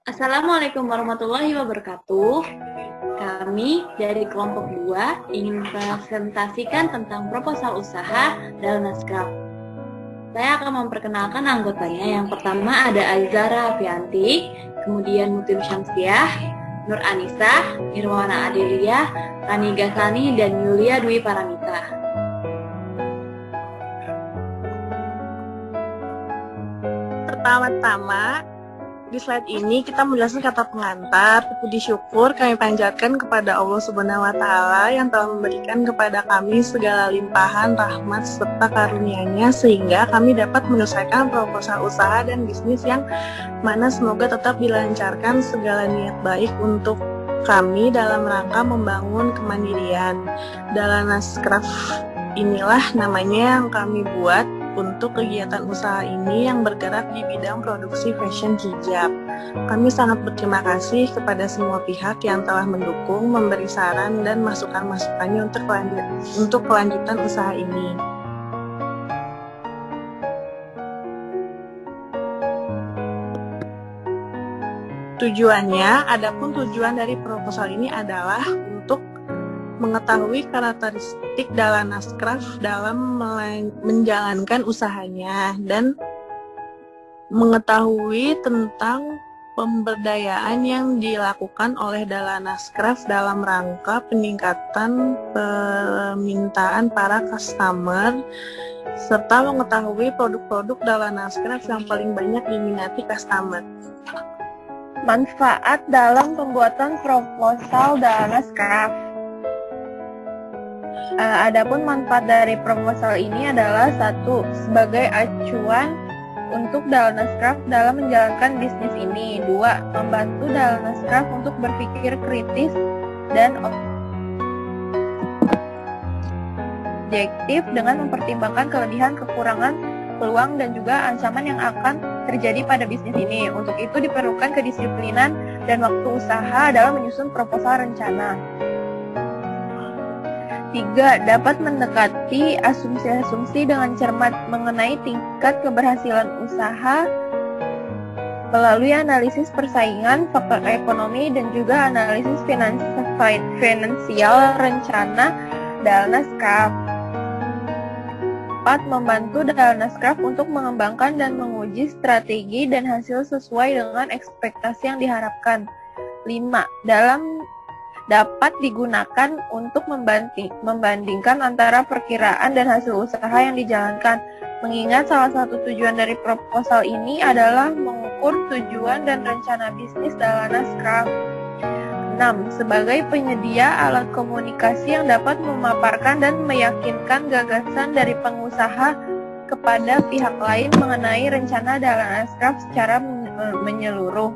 Assalamualaikum warahmatullahi wabarakatuh. Kami dari kelompok 2 ingin mempresentasikan tentang proposal usaha Dalnascraft. Saya akan memperkenalkan anggotanya. Yang pertama ada Azara Afianti, kemudian Mutim Syamsiah, Nur Anissa, Irwana Adelia, Rani Gasani, dan Yulia Dwi Paramita. Pertama-tama, di slide ini kita menjelaskan kata pengantar. Puji syukur kami panjatkan kepada Allah Subhanahu wa Ta'ala yang telah memberikan kepada kami segala limpahan rahmat serta karunia-Nya sehingga kami dapat menyelesaikan proposal usaha dan bisnis yang mana semoga tetap dilancarkan segala niat baik untuk kami dalam rangka membangun kemandirian. Dalnascraft inilah namanya yang kami buat untuk kegiatan usaha ini yang bergerak di bidang produksi fashion hijab. Kami sangat berterima kasih kepada semua pihak yang telah mendukung, memberi saran dan masukan-masukannya untuk kelanjutan usaha ini. Adapun tujuan dari proposal ini adalah untuk mengetahui karakteristik Dalnascraft dalam menjalankan usahanya dan mengetahui tentang pemberdayaan yang dilakukan oleh Dalnascraft dalam rangka peningkatan permintaan para customer serta mengetahui produk-produk Dalnascraft yang paling banyak diminati customer. Manfaat dalam pembuatan proposal Dalnascraft. Adapun manfaat dari proposal ini adalah satu, sebagai acuan untuk Dalnascraft dalam menjalankan bisnis ini. Dua, membantu Dalnascraft untuk berpikir kritis dan objektif dengan mempertimbangkan kelebihan, kekurangan, peluang, dan juga ancaman yang akan terjadi pada bisnis ini. Untuk itu diperlukan kedisiplinan dan waktu usaha dalam menyusun proposal rencana. 3. Dapat mendekati asumsi-asumsi dengan cermat mengenai tingkat keberhasilan usaha melalui analisis persaingan, faktor ekonomi, dan juga analisis finansial rencana Dalnascraft. 4. Membantu Dalnascraft untuk mengembangkan dan menguji strategi dan hasil sesuai dengan ekspektasi yang diharapkan. 5. Dapat digunakan untuk membandingkan antara perkiraan dan hasil usaha yang dijalankan. Mengingat salah satu tujuan dari proposal ini adalah mengukur tujuan dan rencana bisnis Dalnascraft. 6. Sebagai penyedia alat komunikasi yang dapat memaparkan dan meyakinkan gagasan dari pengusaha kepada pihak lain mengenai rencana Dalnascraft secara menyeluruh.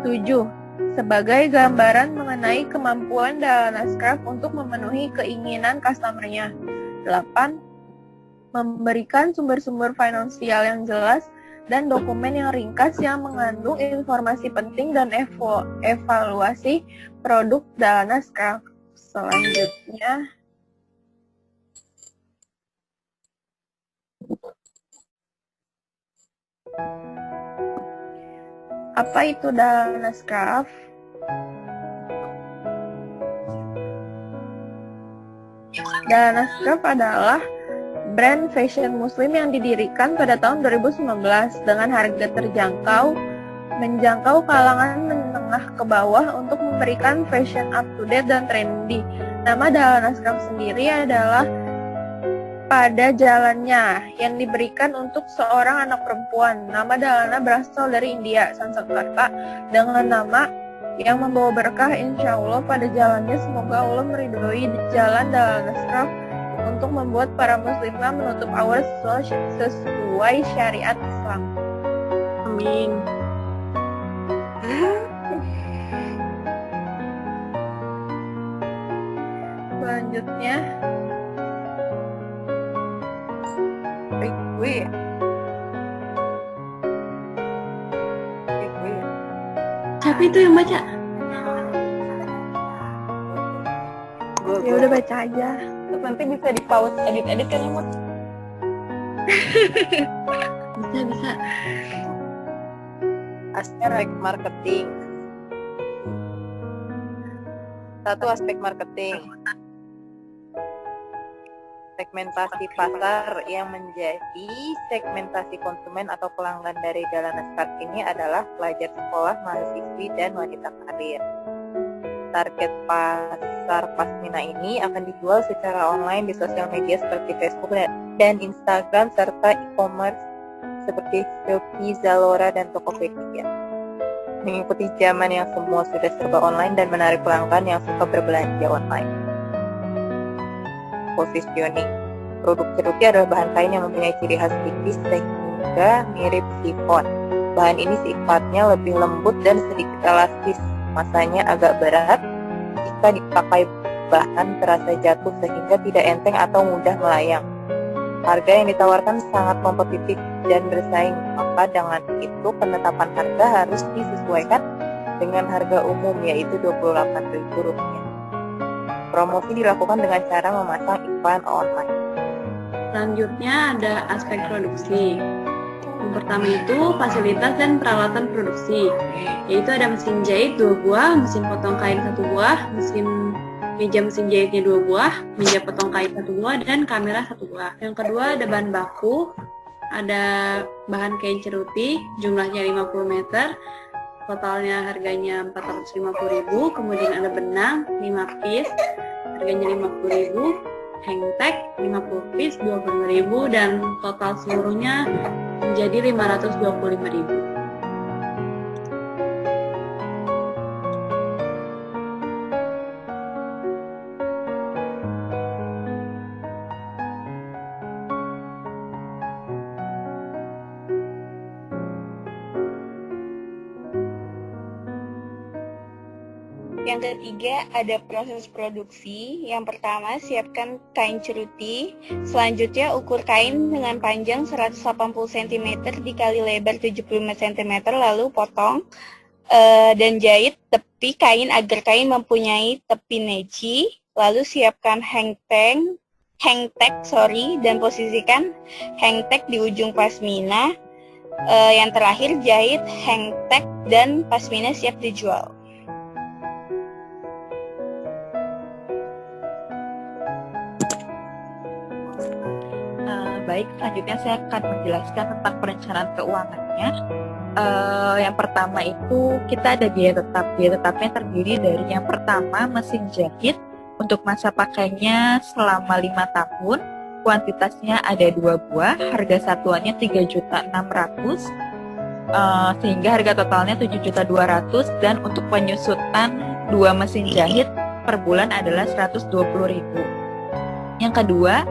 7. Sebagai gambaran mengenai kemampuan Dalnascraft untuk memenuhi keinginan customer-nya. 8. Memberikan sumber-sumber finansial yang jelas dan dokumen yang ringkas yang mengandung informasi penting dan evaluasi produk Dalnascraft. Selanjutnya, apa itu Dalnascraft? Dalnascraft adalah brand fashion muslim yang didirikan pada tahun 2019 dengan harga terjangkau, menjangkau kalangan menengah ke bawah untuk memberikan fashion up to date dan trendy. Nama Dalnascraft sendiri adalah pada jalannya yang diberikan untuk seorang anak perempuan. Nama Dalna berasal dari India, Sanskerta, dengan nama yang membawa berkah, insya Allah pada jalannya semoga Allah meridhoi jalan Dalnascraft untuk membuat para muslimah menutup aurat sesuai syariat Islam. Amin. Selanjutnya, Siapa itu yang baca? Ya udah baca aja. Terus nanti bisa di pause edit kan Mut? Bisa. Aspek marketing. Satu, aspek marketing. Segmentasi pasar yang menjadi segmentasi konsumen atau pelanggan dari Dahlan Scrap ini adalah pelajar sekolah, mahasiswi, dan wanita karir. Target pasar Pasmina ini akan dijual secara online di sosial media seperti Facebook dan Instagram, serta e-commerce seperti Shopee, Zalora, dan Tokopedia. Mengikuti zaman yang semua sudah serba online dan menarik pelanggan yang suka berbelanja online. Positioning. Produk ceruti adalah bahan kain yang mempunyai ciri khas tipis sehingga mirip sifon. Bahan ini sifatnya lebih lembut dan sedikit elastis. Masanya agak berat. Jika dipakai, bahan terasa jatuh sehingga tidak enteng atau mudah melayang. Harga yang ditawarkan sangat kompetitif dan bersaing, maka dengan itu penetapan harga harus disesuaikan dengan harga umum, yaitu Rp28.000. Promosi dilakukan dengan cara memasang iklan online. Selanjutnya ada aspek produksi. Yang pertama itu fasilitas dan peralatan produksi, yaitu ada mesin jahit 2 buah, mesin potong kain 1 buah, meja mesin jahitnya 2 buah, meja potong kain 1 buah, dan kamera 1 buah. Yang kedua ada bahan baku, ada bahan kain ceruti, jumlahnya 50 meter, totalnya harganya 450.000, kemudian ada benang 5 piece, harganya 50.000, hangtag 50 piece 25.000, dan total seluruhnya menjadi 525.000. Yang ketiga ada proses produksi. Yang pertama, siapkan kain ceruti. Selanjutnya ukur kain dengan panjang 180 cm dikali lebar 75 cm, lalu potong dan jahit tepi kain agar kain mempunyai tepi neci. Lalu siapkan hangtag dan posisikan hangtag di ujung pasmina. Yang terakhir jahit hangtag dan pasmina siap dijual. Baik, selanjutnya saya akan menjelaskan tentang perencanaan keuangannya. Yang pertama itu kita ada biaya tetap. Biaya tetapnya terdiri dari yang pertama mesin jahit untuk masa pakainya selama 5 tahun. Kuantitasnya ada 2 buah, harga satuannya 3.600.000, sehingga harga totalnya 7.200.000, dan untuk penyusutan 2 mesin jahit per bulan adalah 120.000. Yang kedua,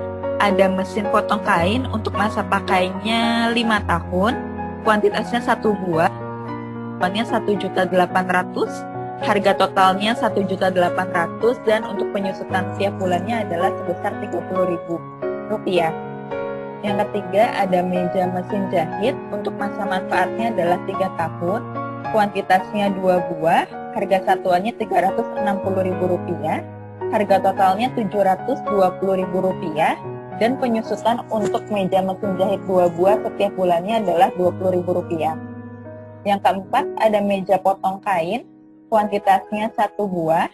ada mesin potong kain untuk masa pakainya 5 tahun, kuantitasnya 1 buah, harganya 1.800.000, harga totalnya 1.800.000, dan untuk penyusutan setiap bulannya adalah sebesar Rp30.000. Yang ketiga ada meja mesin jahit untuk masa manfaatnya adalah 3 tahun, kuantitasnya 2 buah, harga satuannya Rp360.000, harga totalnya Rp720.000, dan penyusutan untuk meja mesin jahit 2 buah setiap bulannya adalah Rp20.000. Yang keempat ada meja potong kain, kuantitasnya 1 buah,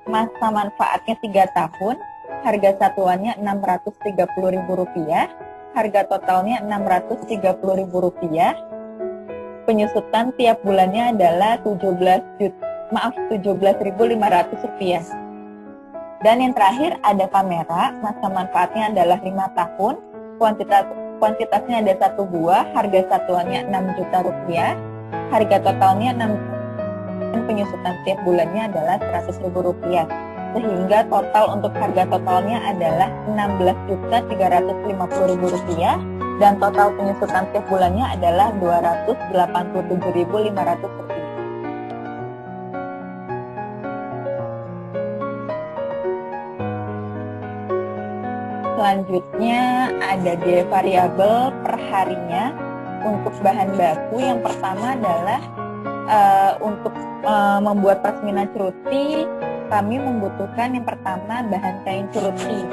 masa manfaatnya 3 tahun, harga satuannya Rp630.000, harga totalnya Rp630.000, penyusutan tiap bulannya adalah Rp17.500. Dan yang terakhir ada kamera, masa manfaatnya adalah 5 tahun, kuantitasnya ada 1 buah, harga satuannya Rp6 juta, harga totalnya 6 juta, dan penyusutan setiap bulannya adalah Rp100.000, sehingga total untuk harga totalnya adalah Rp16.350.000, dan total penyusutan setiap bulannya adalah Rp287.500. Selanjutnya ada biaya variabel per harinya untuk bahan baku. Yang pertama adalah untuk membuat pasmina ceruti, kami membutuhkan yang pertama bahan kain ceruti.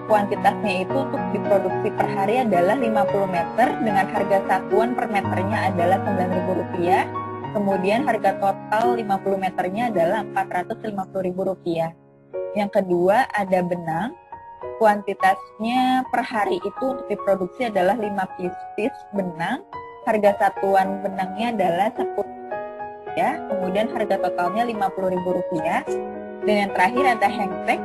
Kuantitasnya itu untuk diproduksi per hari adalah 50 meter dengan harga satuan per meternya adalah Rp9.000. Kemudian harga total 50 meternya adalah Rp450.000. Yang kedua ada benang. Kuantitasnya per hari itu untuk diproduksi adalah 5 pieces benang. Harga satuan benangnya adalah 10 ya. Kemudian harga totalnya Rp50.000. Dan yang terakhir ada hangtag.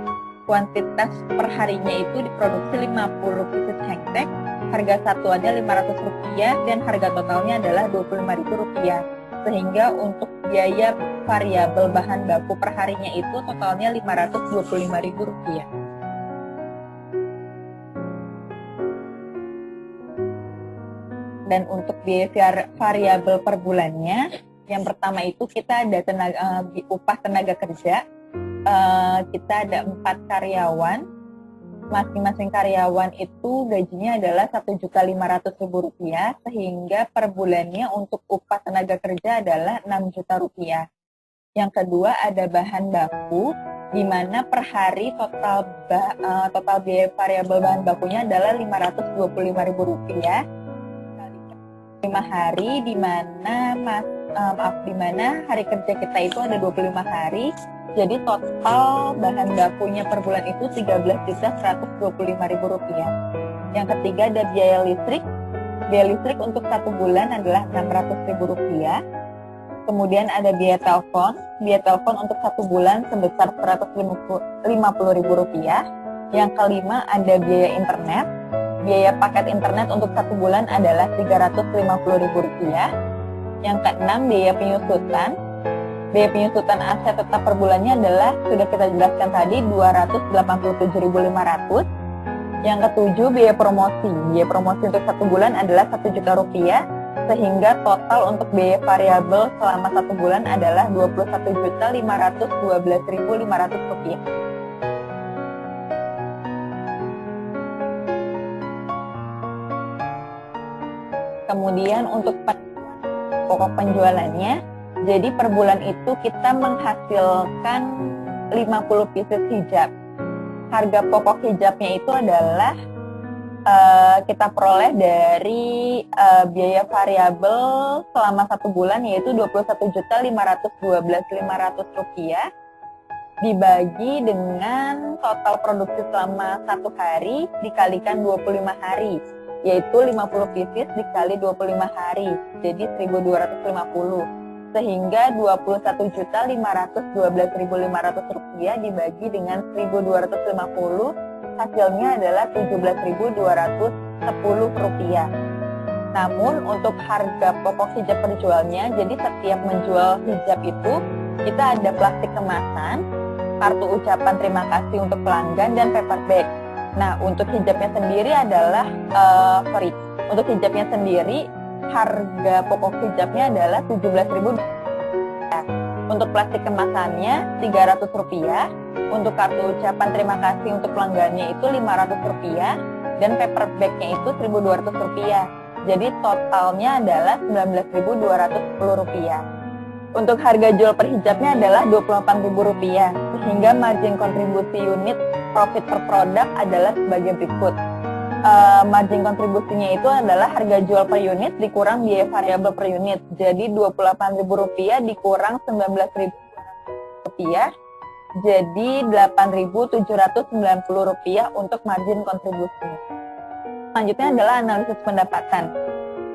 Kuantitas per harinya itu diproduksi 50 pieces hangtag. Harga satuannya Rp500 dan harga totalnya adalah Rp25.000. Sehingga untuk biaya variabel bahan baku per harinya itu totalnya Rp525.000. Dan untuk biaya variabel per bulannya, yang pertama itu kita ada upah tenaga kerja. Kita ada 4 karyawan. Masing-masing karyawan itu gajinya adalah Rp1.500.000, sehingga per bulannya untuk upah tenaga kerja adalah Rp6 juta. Yang kedua ada bahan baku, di mana per hari total biaya variabel bahan bakunya adalah Rp525.000. 5 hari di mana hari kerja kita itu ada 25 hari. Jadi total bahan bakunya per bulan itu Rp13.125.000. Yang ketiga ada biaya listrik. Biaya listrik untuk 1 bulan adalah Rp600.000. Kemudian ada biaya telepon. Biaya telepon untuk 1 bulan sebesar Rp150.000. Yang kelima ada biaya internet. Biaya paket internet untuk 1 bulan adalah Rp350.000. Yang keenam biaya penyusutan. Biaya penyusutan aset tetap per bulannya adalah, sudah kita jelaskan tadi, Rp287.500. Yang ketujuh biaya promosi. Biaya promosi untuk 1 bulan adalah Rp1 juta, sehingga total untuk biaya variabel selama 1 bulan adalah Rp21.512.500. Kemudian untuk pokok penjualannya, jadi per bulan itu kita menghasilkan 50 pieces hijab. Harga pokok hijabnya itu adalah kita peroleh dari biaya variabel selama 1 bulan, yaitu Rp21.512.500 dibagi dengan total produksi selama 1 hari dikalikan 25 hari, yaitu 50 pieces dikali 25 hari, jadi 1.250. Sehingga Rp21.512.500 dibagi dengan 1.250, hasilnya adalah Rp17.210. Namun untuk harga pokok hijab per jualnya, jadi setiap menjual hijab itu kita ada plastik kemasan, kartu ucapan terima kasih untuk pelanggan, dan paper bag. Nah, untuk hijabnya sendiri adalah untuk hijabnya sendiri harga pokok hijabnya adalah Rp17.000. Untuk plastik kemasannya Rp300. Untuk kartu ucapan terima kasih untuk pelanggannya itu Rp500 dan paper bagnya itu Rp1.200. Jadi totalnya adalah Rp19.210. Untuk harga jual per hijabnya adalah Rp28.000, sehingga margin kontribusi unit profit per produk adalah sebagai berikut. Margin kontribusinya itu adalah harga jual per unit dikurang biaya variabel per unit. Jadi Rp28.000 dikurang Rp19.000, jadi Rp8.790 untuk margin kontribusi. Selanjutnya adalah analisis pendapatan.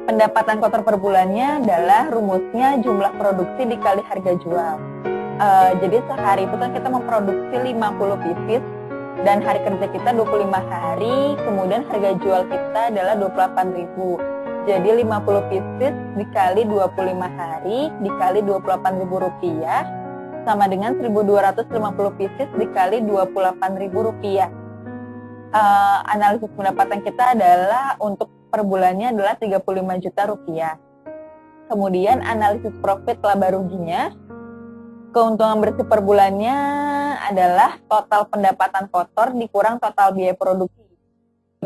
Pendapatan kotor per bulannya adalah rumusnya jumlah produksi dikali harga jual. Jadi sehari itu kan kita memproduksi 50 pieces dan hari kerja kita 25 hari, kemudian harga jual kita adalah Rp28.000. Jadi 50 pieces dikali 25 hari dikali Rp28.000 sama dengan 1.250 pieces dikali Rp28.000. Analisis pendapatan kita adalah untuk per bulannya adalah Rp35 juta. Kemudian analisis profit laba ruginya, keuntungan bersih per bulannya adalah total pendapatan kotor dikurang total biaya produksi.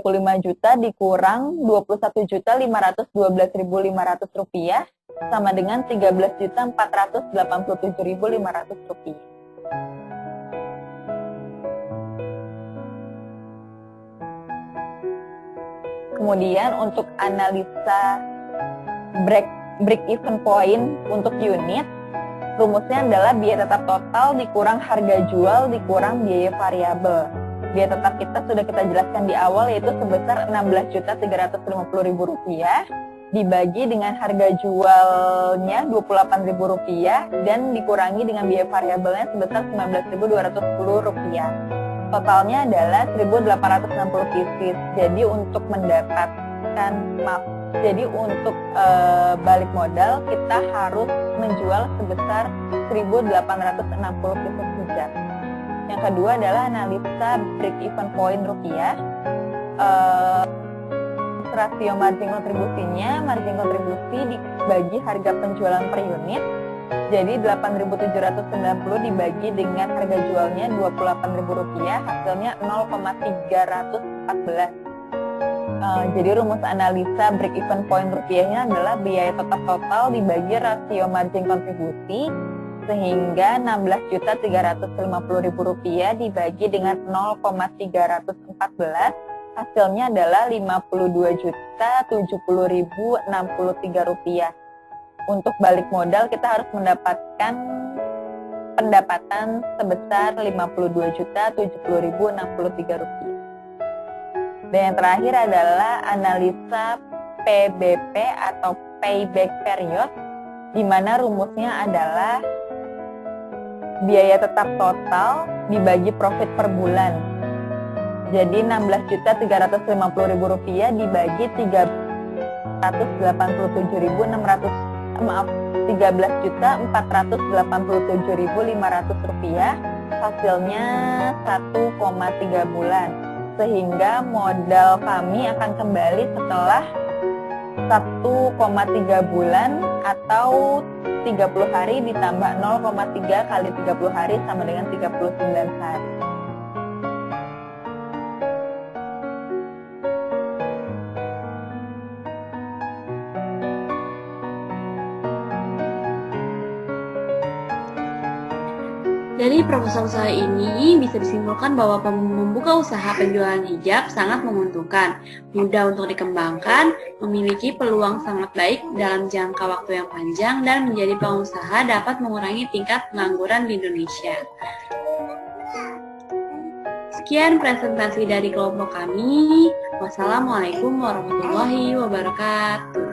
25 juta dikurang Rp21.512.500 sama dengan Rp13.487.500. Kemudian untuk analisa break even point untuk unit, rumusnya adalah biaya tetap total dikurang harga jual dikurang biaya variabel. Biaya tetap kita sudah kita jelaskan di awal, yaitu sebesar Rp16.350.000 dibagi dengan harga jualnya Rp28.000 dan dikurangi dengan biaya variabelnya sebesar Rp19.210. Totalnya adalah 1.860 pieces. Jadi untuk balik modal kita harus menjual sebesar 1.860 pieces hijab. Yang kedua adalah analisa break even point rupiah. Rasio margin kontribusinya, margin kontribusi dibagi harga penjualan per unit. Jadi 8.790 dibagi dengan harga jualnya Rp28.000, hasilnya 0,314. Jadi rumus analisa break even point rupiahnya adalah biaya tetap total dibagi rasio margin kontribusi, sehingga Rp16.350.000 dibagi dengan 0,314, hasilnya adalah Rp52.070.063. Untuk balik modal kita harus mendapatkan pendapatan sebesar Rp52.070.063. Dan yang terakhir adalah analisa PBP atau payback period, di mana rumusnya adalah biaya tetap total dibagi profit per bulan. Jadi Rp16.350.000 dibagi 13.487.500, hasilnya 1,3 bulan. Sehingga modal kami akan kembali setelah 1,3 bulan atau 30 hari ditambah 0,3 kali 30 hari sama dengan 39 hari. Dari proposal usaha ini bisa disimpulkan bahwa membuka usaha penjualan hijab sangat menguntungkan, mudah untuk dikembangkan, memiliki peluang sangat baik dalam jangka waktu yang panjang, dan menjadi pengusaha dapat mengurangi tingkat pengangguran di Indonesia. Sekian presentasi dari kelompok kami. Wassalamualaikum warahmatullahi wabarakatuh.